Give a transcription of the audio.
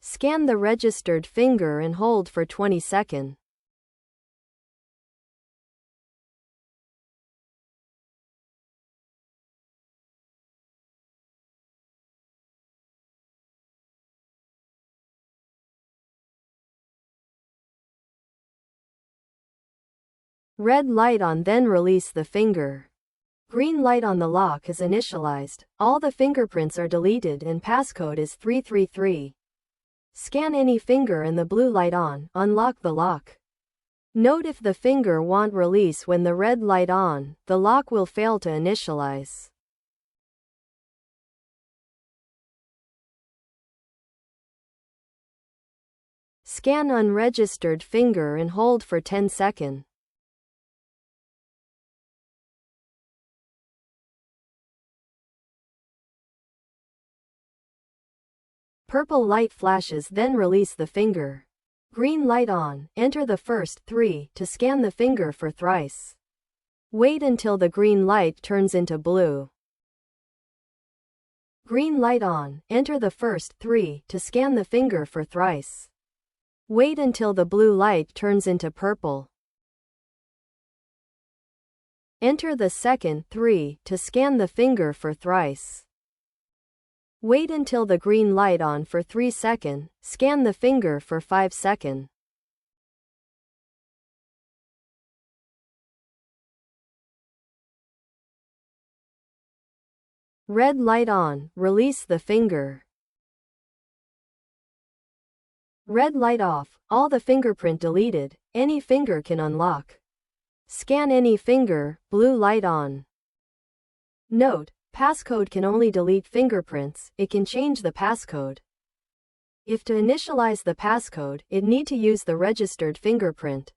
Scan the registered finger and hold for 20 seconds. Red light on, then release the finger. Green light on, the lock is initialized, all the fingerprints are deleted and passcode is 333. Scan any finger and the blue light on, unlock the lock. Note if the finger won't release when the red light on, the lock will fail to initialize. Scan unregistered finger and hold for 10 seconds. Purple light flashes, then release the finger. Green light on, enter the first 3 to scan the finger for thrice. Wait until the green light turns into blue. Green light on, enter the first 3 to scan the finger for thrice. Wait until the blue light turns into purple. Enter the second 3 to scan the finger for thrice. Wait until the green light on for 3 seconds, scan the finger for 5 seconds. Red light on, release the finger. Red light off, all the fingerprint deleted, any finger can unlock. Scan any finger, blue light on. Note: passcode can only delete fingerprints, it can change the passcode. If to initialize the passcode, it need to use the registered fingerprint.